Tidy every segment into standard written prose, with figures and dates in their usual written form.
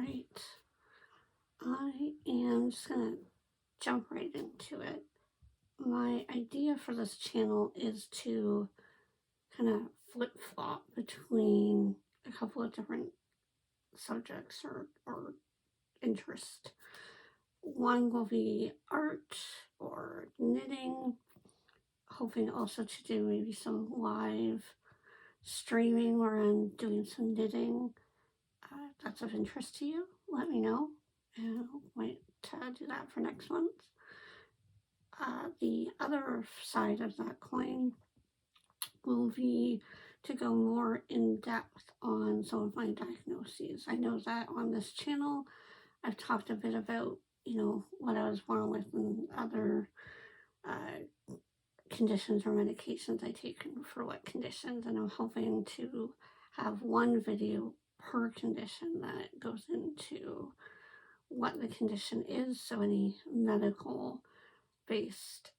Alright, I am just gonna jump right into it. My idea for this channel is to kind of flip-flop between a couple of different subjects or interest. One will be art or knitting, hoping also to do maybe some live streaming where I'm doing some knitting. If that's of interest to you, let me know, and I might do that for next month. The other side of that coin will be to go more in depth on some of my diagnoses. I know that on this channel I've talked a bit about, what I was born with and other conditions or medications I take for what conditions, and I'm hoping to have one video per condition that goes into what the condition is, so any medical based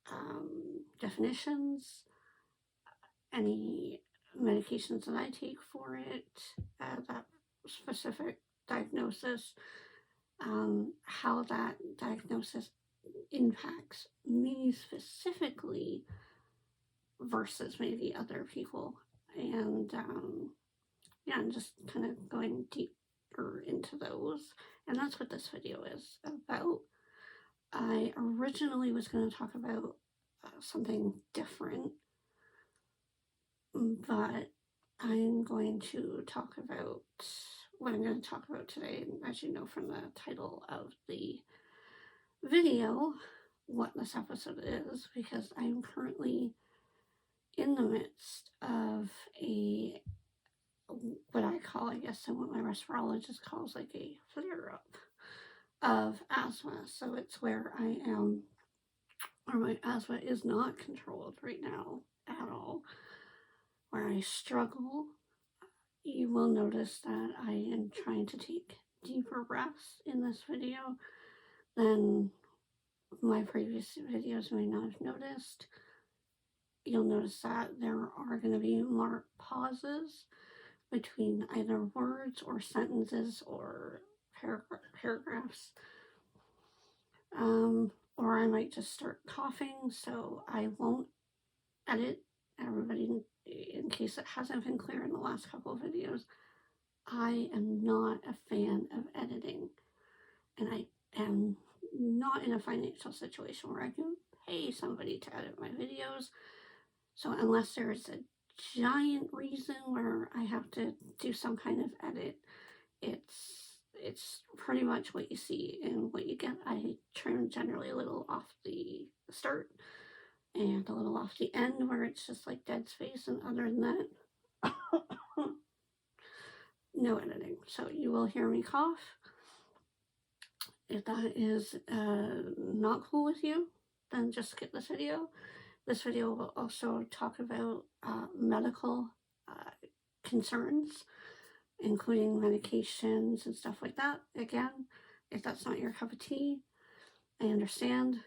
definitions, any medications that I take for it, that specific diagnosis, how that diagnosis impacts me specifically versus maybe other people, and I'm just kind of going deeper into those, and that's what this video is about. I originally was going to talk about something different, but I'm going to talk about what I'm going to talk about today, and as you know from the title of the video, what this episode is, because I'm currently in the midst of what I call, I guess, and what my respirologist calls like a flare-up of asthma. So it's where I am, or my asthma is not controlled right now at all, where I struggle. You will notice that I am trying to take deeper breaths in this video than my previous videos may not have noticed. You'll notice that there are going to be more pauses between either words or sentences or paragraphs. Or I might just start coughing, so I won't edit. Everybody, in case it hasn't been clear in the last couple of videos, I am not a fan of editing, and I am not in a financial situation where I can pay somebody to edit my videos. So unless there's a giant reason where I have to do some kind of edit, it's pretty much what you see and what you get. I trim generally a little off the start and a little off the end where it's just like dead space, and other than that, no editing. So you will hear me cough. If that is not cool with you, then just skip this video. This video will also talk about medical concerns, including medications and stuff like that. Again, if that's not your cup of tea, I understand.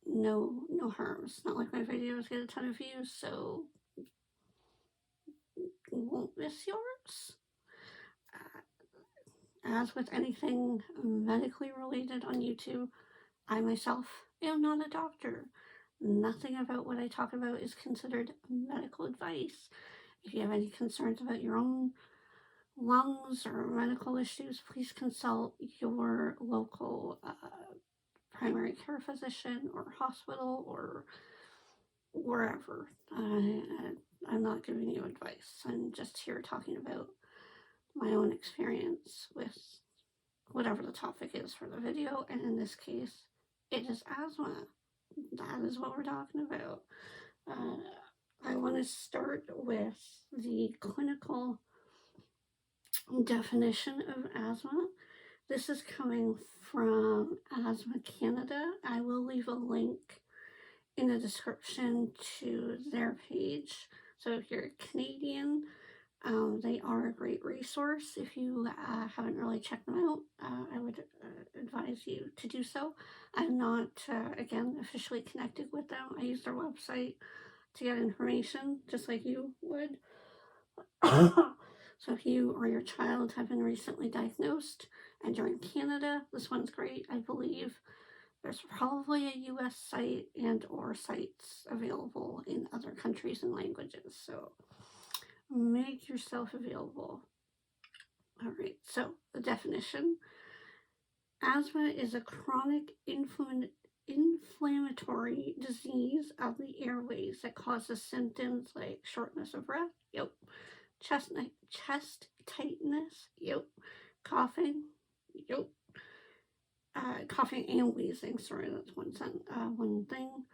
No harm. It's not like my videos get a ton of views, so you won't miss yours. As with anything medically related on YouTube, I myself am not a doctor. Nothing about what I talk about is considered medical advice. If you have any concerns about your own lungs or medical issues, please consult your local primary care physician or hospital or wherever. I'm not giving you advice. I'm just here talking about my own experience with whatever the topic is for the video, and in this case, it is asthma. That is what we're talking about. I want to start with the clinical definition of asthma. This is coming from Asthma Canada. I will leave a link in the description to their page. So if you're Canadian, they are a great resource. If you haven't really checked them out, I would advise you to do so. I'm not, again, officially connected with them. I use their website to get information, just like you would. So if you or your child have been recently diagnosed and you're in Canada, this one's great. I believe there's probably a US site and or sites available in other countries and languages, so make yourself available. All right, so the definition. Asthma is a chronic inflammatory disease of the airways that causes symptoms like shortness of breath, yep, chest tightness, yep, coughing, yep, coughing and wheezing. Sorry, that's one thing.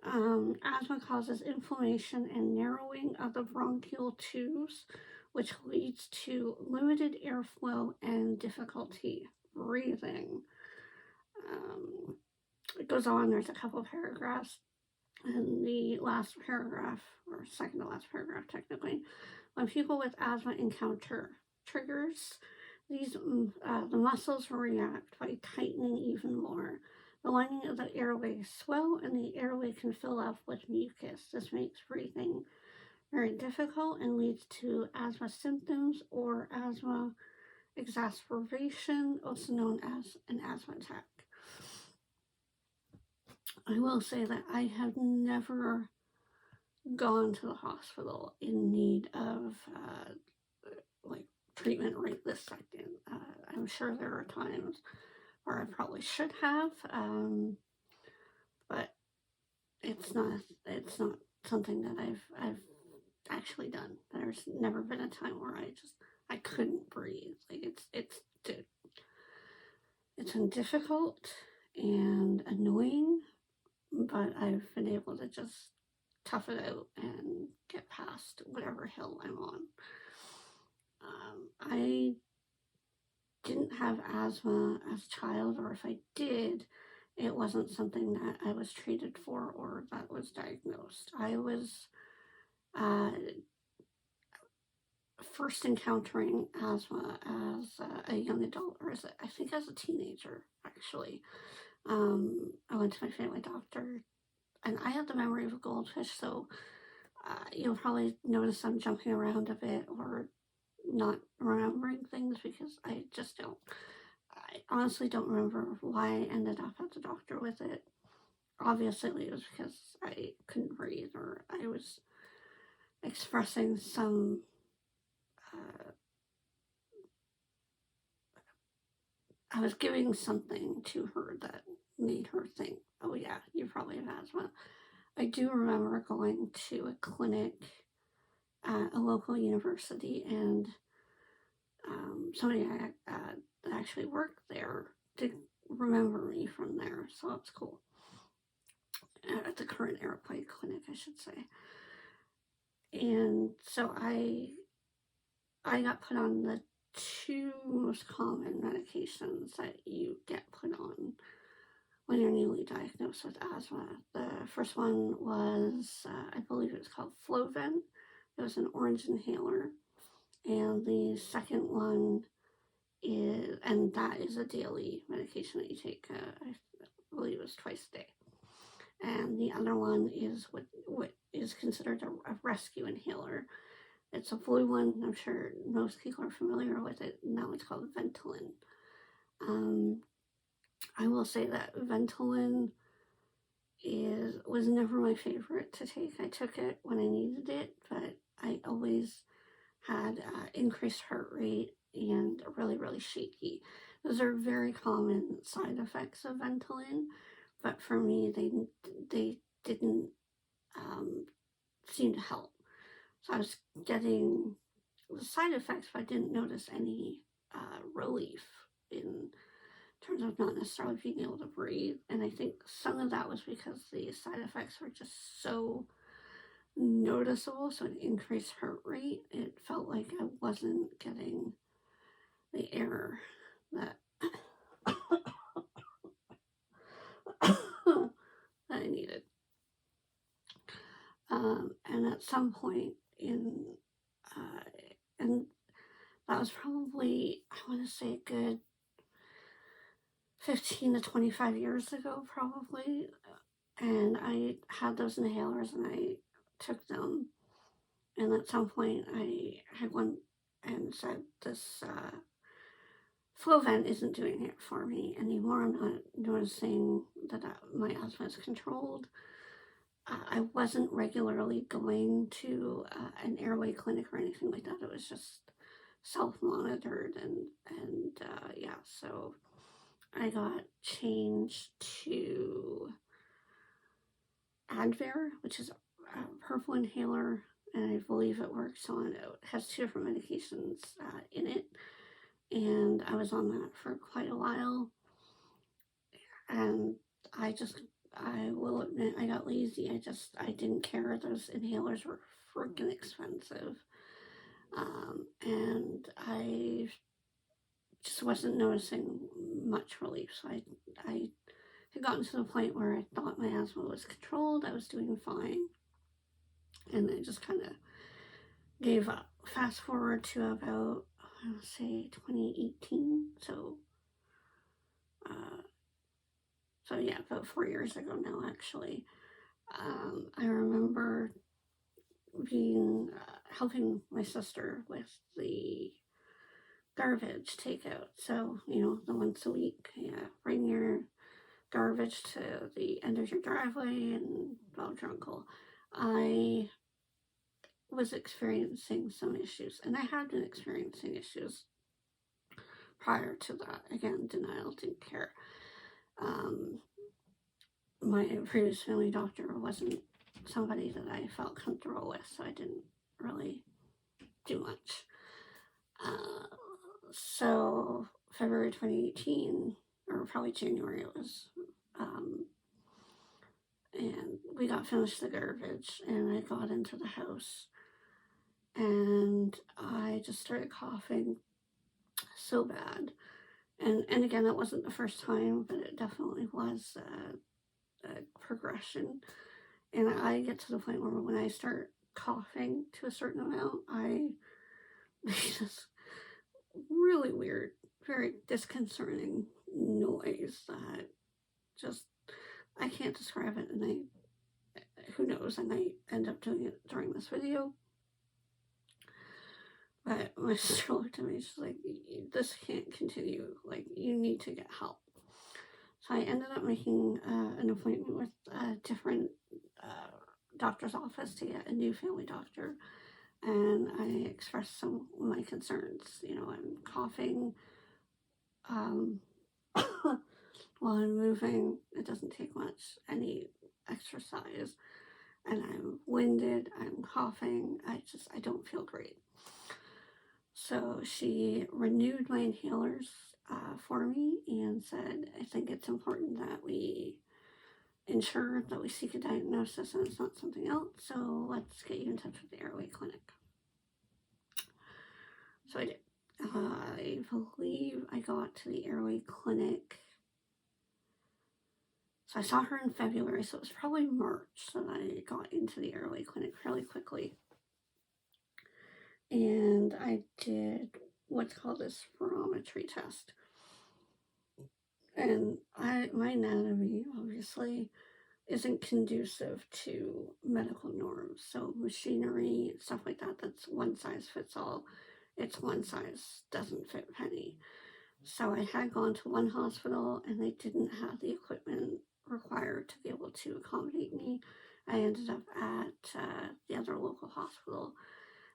Asthma causes inflammation and narrowing of the bronchial tubes, which leads to limited airflow and difficulty breathing. It goes on, there's a couple paragraphs. And the last paragraph, or second to last paragraph technically, when people with asthma encounter triggers, the muscles react by tightening even more. The lining of the airway swell and the airway can fill up with mucus. This makes breathing very difficult and leads to asthma symptoms or asthma exacerbation, also known as an asthma attack. I will say that I have never gone to the hospital in need of treatment right this second. I'm sure there are times where I probably should have, but it's not something that I've actually done. There's never been a time where I couldn't breathe. Like it's been difficult and annoying, but I've been able to just tough it out and get past whatever hill I'm on. I didn't have asthma as a child, or if I did, it wasn't something that I was treated for or that was diagnosed. I was first encountering asthma as a young adult, or I think as a teenager, actually. I went to my family doctor, and I had the memory of a goldfish, so you'll probably notice I'm jumping around a bit or not remembering things because I just don't. I honestly don't remember why I ended up at the doctor with it. Obviously, it was because I couldn't breathe, or I was expressing some I was giving something to her that made her think, oh yeah, you probably have asthma. I do remember going to a clinic at a local university, and somebody that actually worked there did remember me from there, so that's cool. At the current airplane clinic, I should say. And so I got put on the two most common medications that you get put on when you're newly diagnosed with asthma. The first one was, I believe it was called Flovent. It was an orange inhaler. And the second one is, and that is a daily medication that you take, I believe it was twice a day. And the other one is what is considered a rescue inhaler. It's a blue one. I'm sure most people are familiar with it. And that one's called Ventolin. I will say that Ventolin was never my favorite to take. I took it when I needed it, but I always had increased heart rate and really, really shaky. Those are very common side effects of Ventolin, but for me, they didn't seem to help. So I was getting the side effects, but I didn't notice any relief in terms of not necessarily being able to breathe. And I think some of that was because the side effects were just so noticeable. So an increased heart rate, it felt like I wasn't getting the air that that I needed. And at some point and that was probably, I want to say, a good 15 to 25 years ago, probably. And I had those inhalers and I took them. And at some point I had one and said, this Flovent isn't doing it for me anymore. I'm not noticing that my asthma is controlled. I wasn't regularly going to an airway clinic or anything like that. It was just self-monitored, and yeah, so I got changed to Advair, which is a purple inhaler, and I believe it works on, it has 2 different medications in it, and I was on that for quite a while, and I will admit, I got lazy. I didn't care. Those inhalers were freaking expensive, and I just wasn't noticing much relief, so I had gotten to the point where I thought my asthma was controlled, I was doing fine, and I just kind of gave up. Fast forward to about, I would say, 2018, so yeah, about 4 years ago now, actually. I remember helping my sister with the garbage takeout. So, the once a week, bring your garbage to the end of your driveway and blah, blah, blah. I was experiencing some issues, and I had been experiencing issues prior to that. Again, denial, didn't care. My previous family doctor wasn't somebody that I felt comfortable with, so I didn't really do much. So February 2018, or probably January it was, and we got finished the garbage, and I got into the house, and I just started coughing so bad. And again, that wasn't the first time, but it definitely was a progression. And I get to the point where when I start coughing to a certain amount, I make this really weird, very disconcerting noise that just, I can't describe it, and who knows, I might end up doing it during this video. But my sister looked at me, she's like, this can't continue, like, you need to get help. So I ended up making an appointment with a different doctor's office to get a new family doctor, and I expressed some of my concerns. I'm coughing while I'm moving. It doesn't take much, any exercise, and I'm winded, I'm coughing, I don't feel great. So she renewed my inhalers for me and said, I think it's important that we ensure that we seek a diagnosis and it's not something else, so let's get you in touch with the airway clinic. So I did. I believe I got to the airway clinic. So I saw her in February, so it was probably March that I got into the airway clinic fairly quickly. And I did what's called a spirometry test. And my anatomy, obviously, isn't conducive to medical norms. So machinery, stuff like that, that's one size fits all. It's one size doesn't fit penny. So I had gone to one hospital, and they didn't have the equipment required to be able to accommodate me. I ended up at the other local hospital,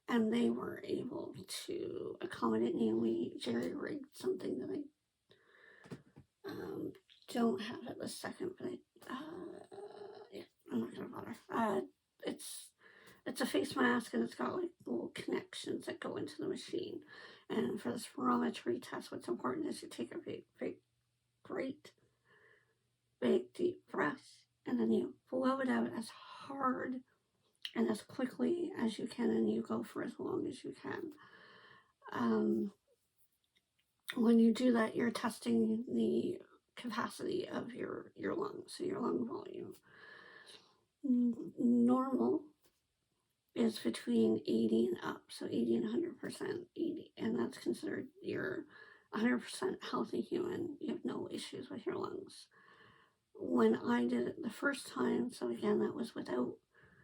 and they were able to accommodate me, and we jerry-rigged something that I don't have at this second, but yeah, I'm not gonna bother. It's a face mask, and it's got like little connections that go into the machine. And for the spirometry test, what's important is you take a great big deep breath, and then you blow it out as hard and as quickly as you can, and you go for as long as you can. When you do that, you're testing the capacity of your lungs, so your lung volume. Normal is between 80 and up, so 80 and 100%, 80, and that's considered you're 100% healthy human. You have no issues with your lungs. When I did it the first time, so again, that was without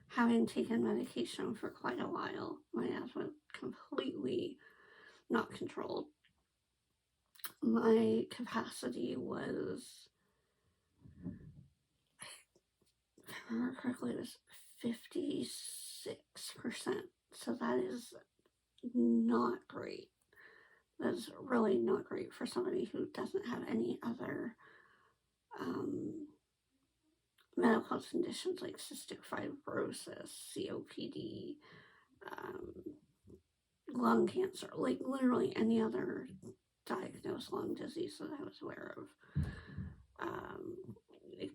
having taken medication for quite a while, my asthma completely not controlled. my capacity was, if I remember correctly, it was 56%. So that is not great. That's really not great for somebody who doesn't have any other medical conditions like cystic fibrosis, COPD, lung cancer, like literally any other diagnosed lung disease that I was aware of.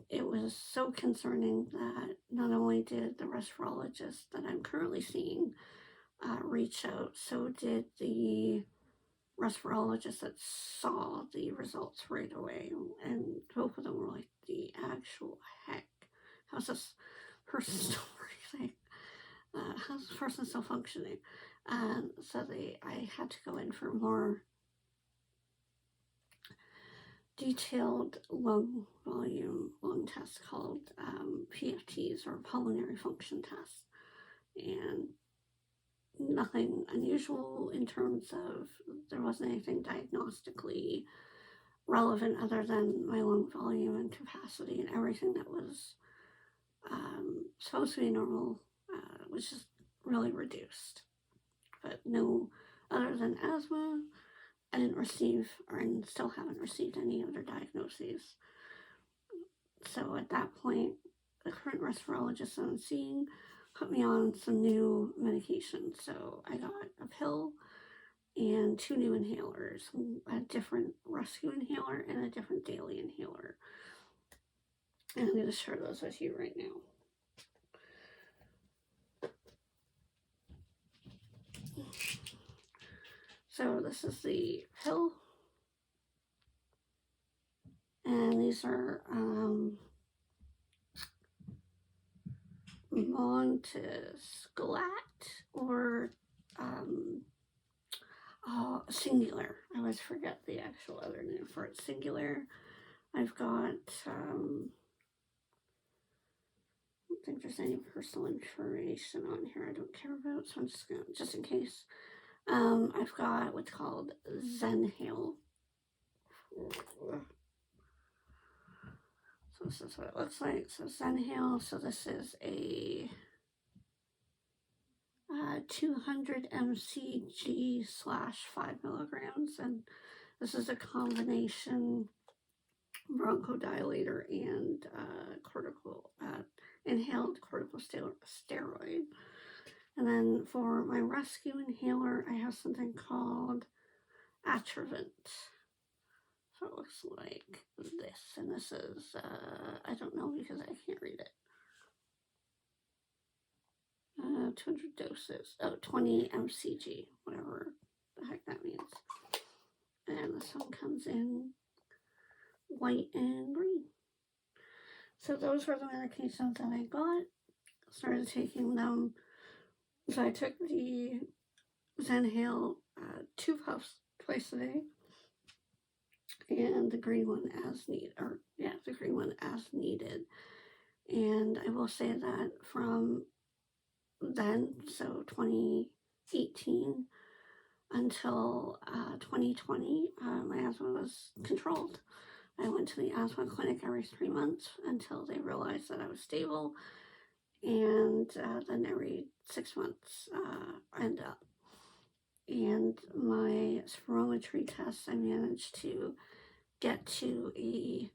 It was so concerning that not only did the respirologist that I'm currently seeing reach out, so did the respirologist that saw the results right away, and both of them were like, the actual heck, how's this person still breathing? How's this person still functioning? And so I had to go in for more detailed lung volume lung tests called PFTs, or pulmonary function tests, and nothing unusual in terms of, there wasn't anything diagnostically relevant other than my lung volume and capacity, and everything that was supposed to be normal was just really reduced. But no, other than asthma, I didn't receive, and still haven't received, any other diagnoses. So at that point, the current respirologist I'm seeing put me on some new medication. So I got a pill and 2 new inhalers, a different rescue inhaler and a different daily inhaler. And I'm going to share those with you right now. So this is the pill, and these are Montisclat, or singular. I always forget the actual other name for it. Singular. I've got I don't think there's any personal information on here I don't care about, so I'm just gonna, just in case. I've got what's called Zenhale. So this is what it looks like. So Zenhale. So this is a 200 mcg / 5 milligrams, and this is a combination bronchodilator and inhaled corticosteroid. And then for my rescue inhaler, I have something called Atrovent. So it looks like this, and this is, I don't know because I can't read it. 200 doses, 20 mcg, whatever the heck that means. And this one comes in white and green. So those were the medications that I got. Started taking them. So I took the Zenhale 2 puffs twice a day, and the green one as needed, the green one as needed. And I will say that from then, so 2018 until 2020, my asthma was controlled. I went to the asthma clinic every 3 months until they realized that I was stable, and then every 6 months I ended up. And my spirometry test, I managed to get to a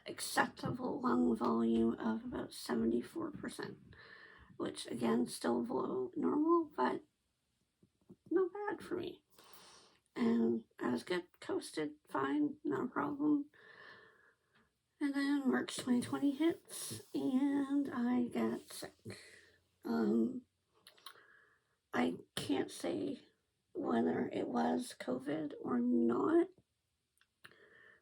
acceptable lung volume of about 74%, which again, still below normal, but not bad for me. And I was good, coasted, fine, not a problem. And then March 2020 hits, and I get sick. I can't say whether it was COVID or not,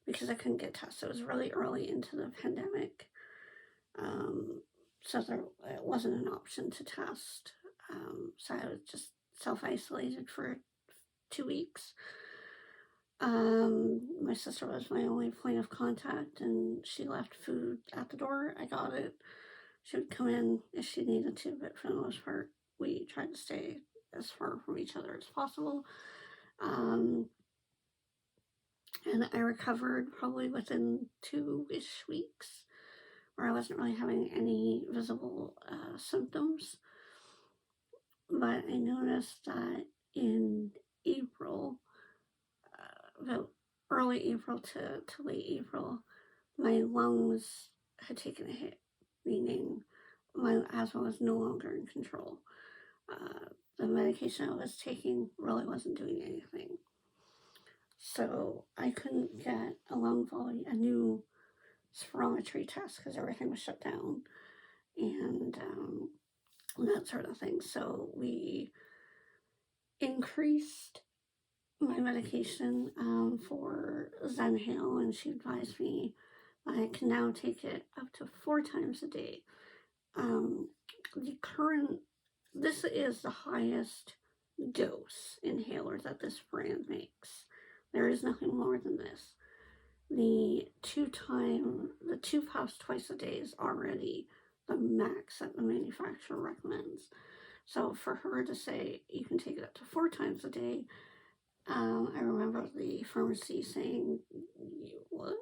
because I couldn't get tested. It was really early into the pandemic, so it wasn't an option to test. So I was just self-isolated for 2 weeks. My sister was my only point of contact, and she left food at the door. I got it. She would come in if she needed to, but for the most part, we tried to stay as far from each other as possible. And I recovered probably within 2-ish weeks, where I wasn't really having any visible symptoms. But I noticed that in April, about early April to late April, my lungs had taken a hit, meaning my asthma was no longer in control. The medication I was taking really wasn't doing anything. So I couldn't get a new spirometry test, because everything was shut down, and that sort of thing. So we increased my medication for Zenhale, and she advised me I can now take it up to 4 times a day. This is the highest dose inhaler that this brand makes. There is nothing more than this. The 2 puffs twice a day is already the max that the manufacturer recommends. So for her to say you can take it up to 4 times a day, I remember the pharmacy saying, what?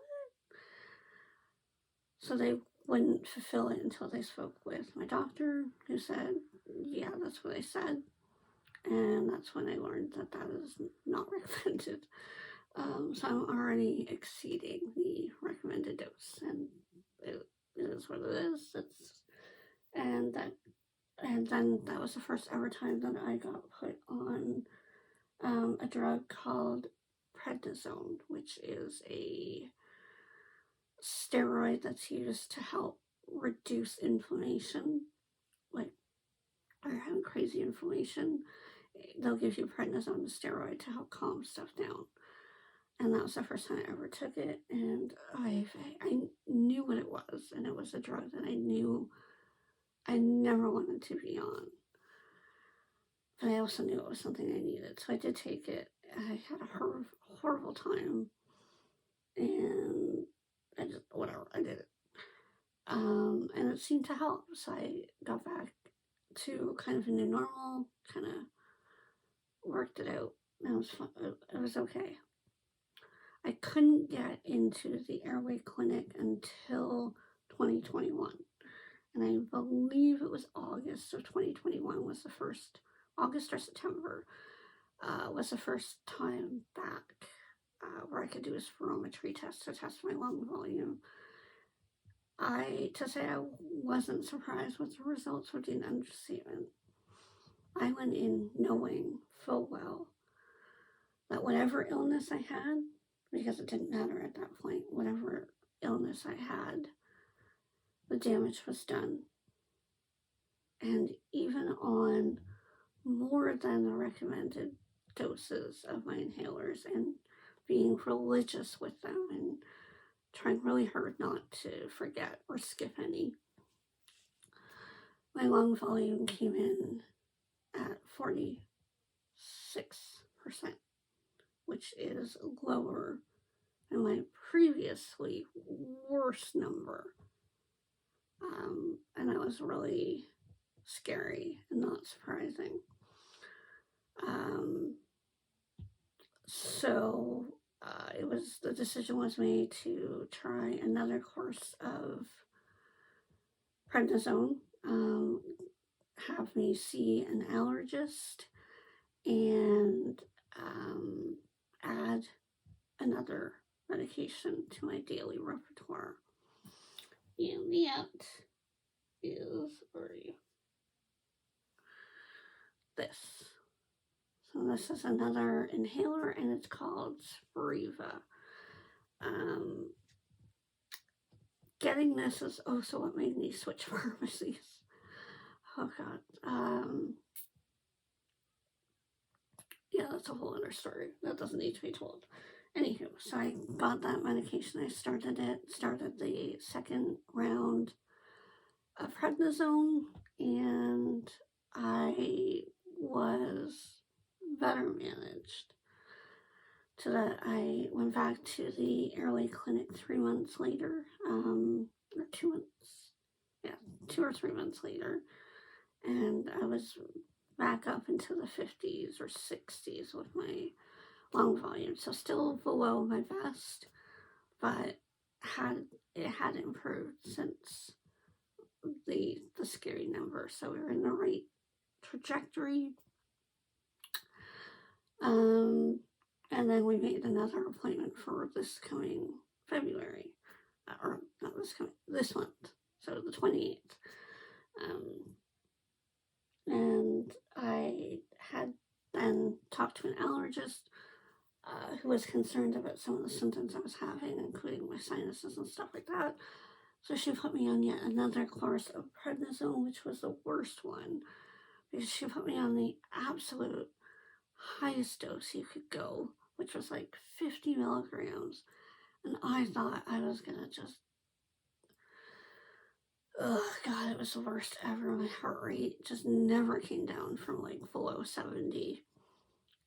So they wouldn't fulfill it until they spoke with my doctor, who said, yeah, that's what I said. And that's when I learned that is not recommended. So I'm already exceeding the recommended dose, and it is what it is. And then that was the first ever time that I got put on a drug called prednisone, which is a steroid that's used to help reduce inflammation. Like, or having crazy inflammation, they'll give you prednisone, a steroid, to help calm stuff down. And that was the first time I ever took it, and I knew what it was, and it was a drug that I knew I never wanted to be on. But I also knew it was something I needed, so I did take it. I had a horrible time, and I did it. And it seemed to help, so I got back to kind of a new normal, kind of worked it out, and it was fun. It was okay. I couldn't get into the airway clinic until 2021. And I believe it was August of 2021 was the first, August or September, was the first time back where I could do a spirometry test to test my lung volume. To say I wasn't surprised with the results would be an understatement. I went in knowing full well that whatever illness I had, because it didn't matter at that point, whatever illness I had, the damage was done. And even on more than the recommended doses of my inhalers, and being religious with them and trying really hard not to forget or skip any, my lung volume came in at 46%, which is lower than my previously worst number. And that was really scary and not surprising. So the decision was made to try another course of prednisone, have me see an allergist, and add another medication to my daily repertoire. And that is this. So this is another inhaler, and it's called Spiriva. Getting this is also what made me switch pharmacies. Oh God. Yeah, that's a whole other story. That doesn't need to be told. Anywho, so I got that medication. I started the second round of prednisone, and I was better managed. So that I went back to the airway clinic 3 months later, or 2 months, 2 or 3 months later, and I was back up into the 50s or 60s with my lung volume. So still below my best, but it had improved since the scary number. So we were in the right trajectory. And then we made another appointment for this coming February, or not this month, so the 28th. And I had then talked to an allergist who was concerned about some of the symptoms I was having, including my sinuses and stuff like that. So she put me on yet another course of prednisone, which was the worst one, because she put me on the absolute highest dose you could go, which was like 50 milligrams. And I thought I was gonna just, oh God, it was the worst ever. My heart rate just never came down from like below 70.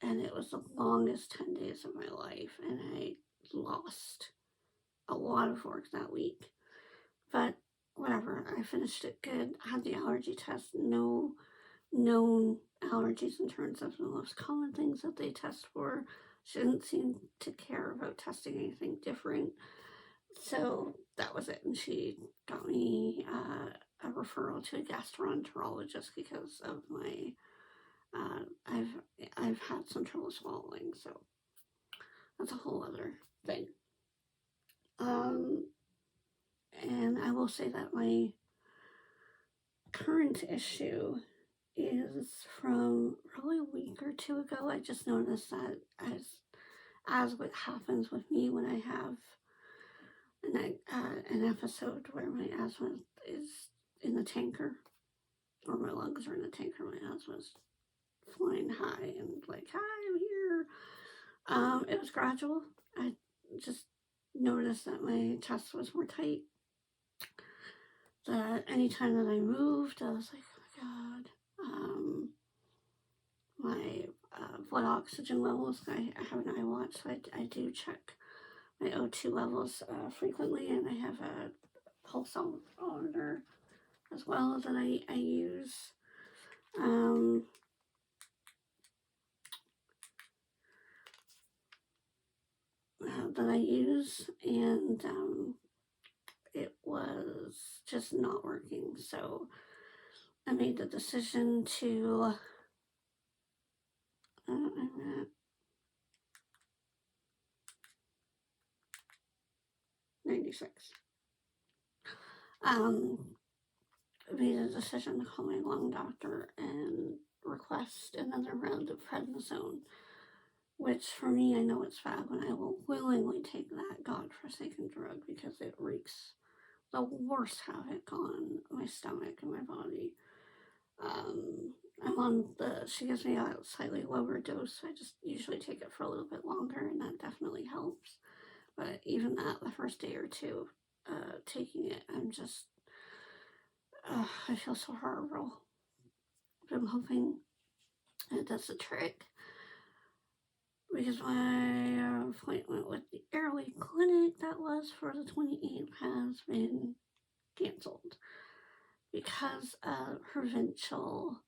And it was the longest 10 days of my life. And I lost a lot of work that week. But whatever, I finished it good. I had the allergy test, no known allergies in terms of the most common things that they test for. She didn't seem to care about testing anything different. So that was it. And she got me a referral to a gastroenterologist because of my, I've had some trouble swallowing. So that's a whole other thing. And I will say that my current issue is from probably a week or two ago. I just noticed that as what happens with me when I have an episode where my asthma is in the tanker, or my lungs are in the tanker, my asthma's flying high and like, hi, I'm here. It was gradual. I just noticed that my chest was more tight. That anytime that I moved, I was like, oh my God. My blood oxygen levels, I have an iWatch, so I do check my O2 levels frequently, and I have a pulse oximeter as well that I use. And it was just not working. So I made the decision to, I'm at 96. Made a decision to call my lung doctor and request another round of prednisone, which for me, I know it's bad, but I will willingly take that godforsaken drug because it wreaks the worst havoc on my stomach and my body. She gives me a slightly lower dose, so I just usually take it for a little bit longer, and that definitely helps. But even that, the first day or two taking it, I feel so horrible. But I'm hoping it does the trick, because my appointment with the Airway Clinic that was for the 28th has been canceled because of provincial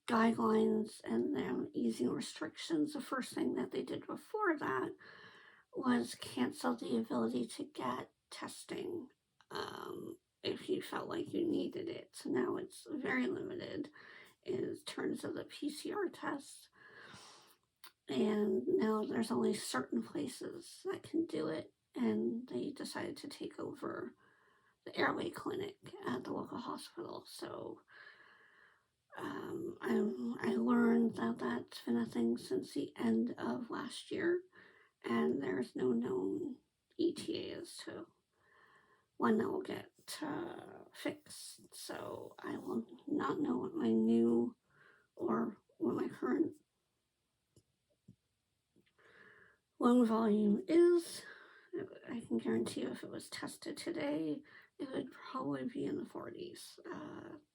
guidelines and them easing restrictions. The first thing that they did before that was cancel the ability to get testing if you felt like you needed it. So now it's very limited in terms of the PCR tests. And now there's only certain places that can do it. And they decided to take over the Airway Clinic at the local hospital. So I learned that that's been a thing since the end of last year. And there's no known ETA as to when that will get fixed. So I will not know what my new or what my current lung volume is. I can guarantee you if it was tested today, it would probably be in the 40s,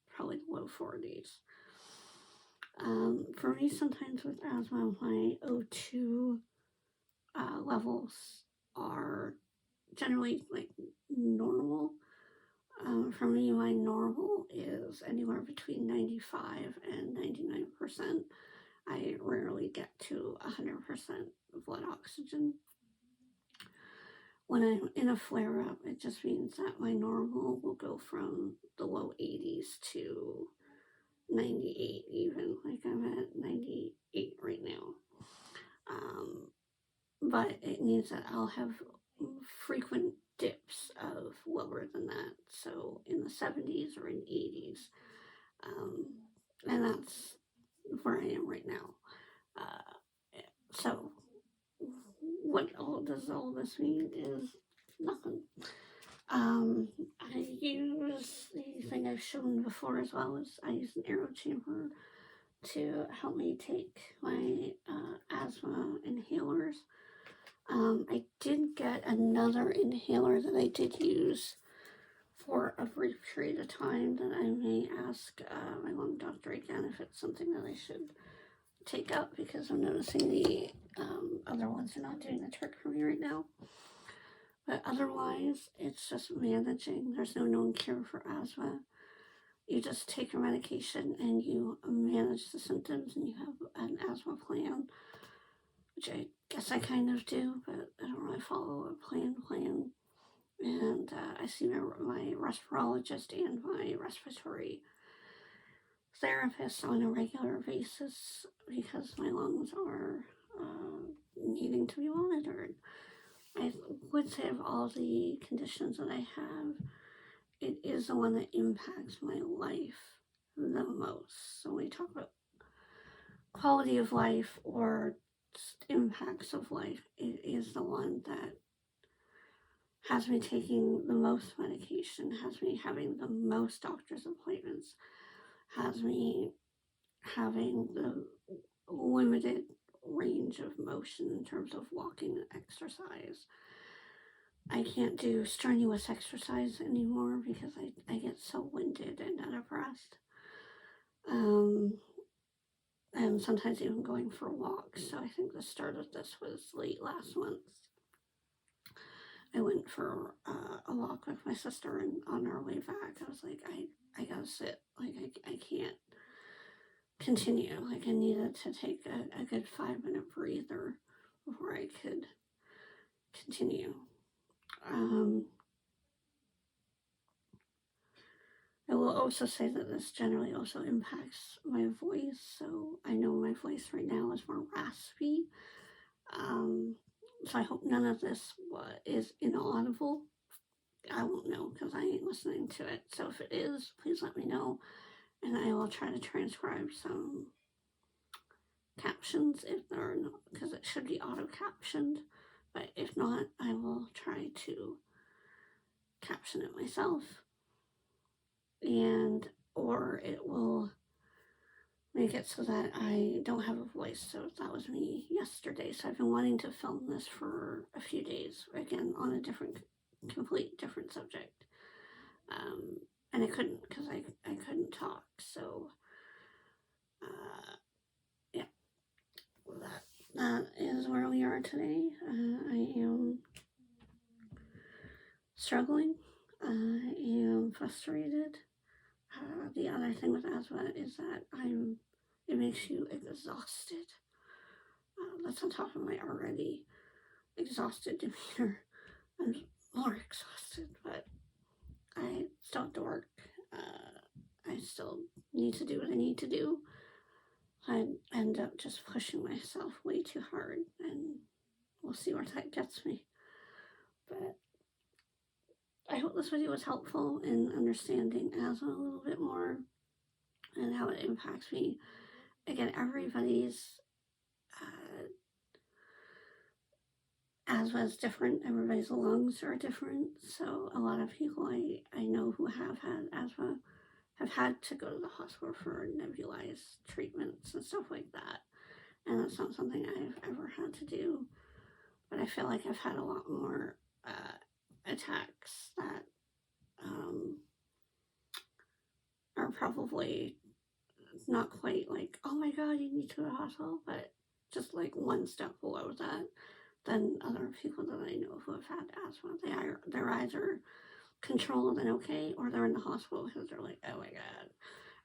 probably low 40s. For me, sometimes with asthma, my O2 levels are generally like normal. For me, my normal is anywhere between 95 and 99%. I rarely get to 100% blood oxygen. When I'm in a flare-up, it just means that my normal will go from the low 80s to 98 even. Like I'm at 98 right now. But it means that I'll have frequent dips of lower than that. So in the 70s or in 80s. And that's where I am right now. So what does all this mean is nothing. I use the thing I've shown before as well as I use an aero chamber to help me take my asthma inhalers. I did get another inhaler that I did use for a brief period of time that I may ask my lung doctor again if it's something that I should take up, because I'm noticing the other ones are not doing the trick for me right now. But otherwise, it's just managing. There's no known cure for asthma. You just take your medication and you manage the symptoms, and you have an asthma plan, which I guess I kind of do, but I don't really follow a plan. And I see my respirologist and my respiratory therapist on a regular basis because my lungs are needing to be monitored. I would say of all the conditions that I have, it is the one that impacts my life the most. So when we talk about quality of life or impacts of life, it is the one that has me taking the most medication, has me having the most doctor's appointments, has me having the limited range of motion in terms of walking and exercise. I can't do strenuous exercise anymore because I get so winded and out of breath. And sometimes even going for walks. So I think the start of this was late last month. I went for a walk with my sister, and on our way back, I was like, I gotta sit. Like, I can't continue. Like, I needed to take a good 5-minute breather before I could continue. I will also say that this generally also impacts my voice. So I know my voice right now is more raspy. So I hope none of this is inaudible. I won't know because I ain't listening to it. So if it is, please let me know, and I will try to transcribe some captions if there are not, because it should be auto-captioned. But if not, I will try to caption it myself, or it will make it so that I don't have a voice. So that was me yesterday. So I've been wanting to film this for a few days, again, on a complete different subject. And I couldn't because I couldn't talk. So, yeah, that is where we are today. I am struggling. I am frustrated. The other thing with asthma is that it makes you exhausted. That's on top of my already exhausted demeanor. I'm more exhausted, but I still have to work. I still need to do what I need to do. I end up just pushing myself way too hard, and we'll see where that gets me. But I hope this video was helpful in understanding asthma a little bit more and how it impacts me. Again, everybody's asthma is different. Everybody's lungs are different. So a lot of people I know who have had asthma have had to go to the hospital for nebulized treatments and stuff like that. And that's not something I've ever had to do. But I feel like I've had a lot more attacks that are probably not quite like, oh my god, you need to go to the hospital, but just like one step below that than other people that I know who have had asthma. They're either controlled and okay, or they're in the hospital because they're like, oh my god,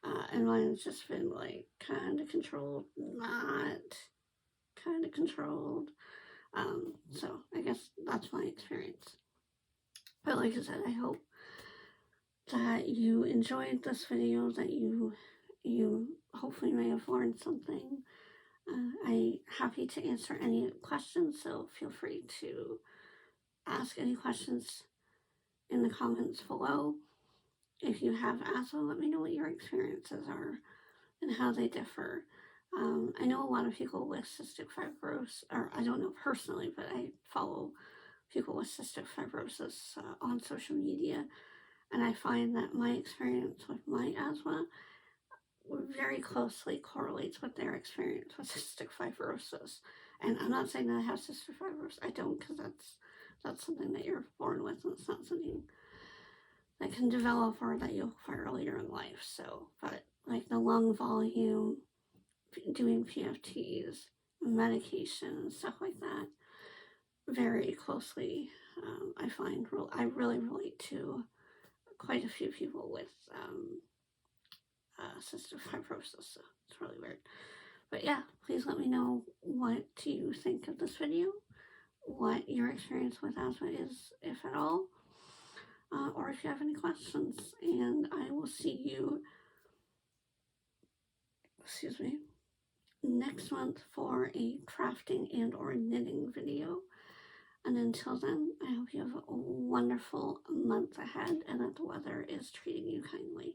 And mine's just been like kind of controlled, not kind of controlled. So I guess that's my experience. But like I said, I hope that you enjoyed this video, that you hopefully may have learned something. I'm happy to answer any questions, so feel free to ask any questions in the comments below. If you have asthma, let me know what your experiences are and how they differ. I know a lot of people with cystic fibrosis, or I don't know personally, but I follow people with cystic fibrosis on social media, and I find that my experience with my asthma very closely correlates with their experience with cystic fibrosis. And I'm not saying that I have cystic fibrosis. I don't, because that's something that you're born with, and it's not something that can develop or that you'll acquire later in life. So, but like the lung volume, doing PFTs, medication, and stuff like that, very closely. I find I really relate to quite a few people with cystic fibrosis. So it's really weird. But yeah, please let me know what you think of this video, what your experience with asthma is, if at all, or if you have any questions. And I will see you, next month for a crafting and or knitting video. And until then, I hope you have a wonderful month ahead and that the weather is treating you kindly.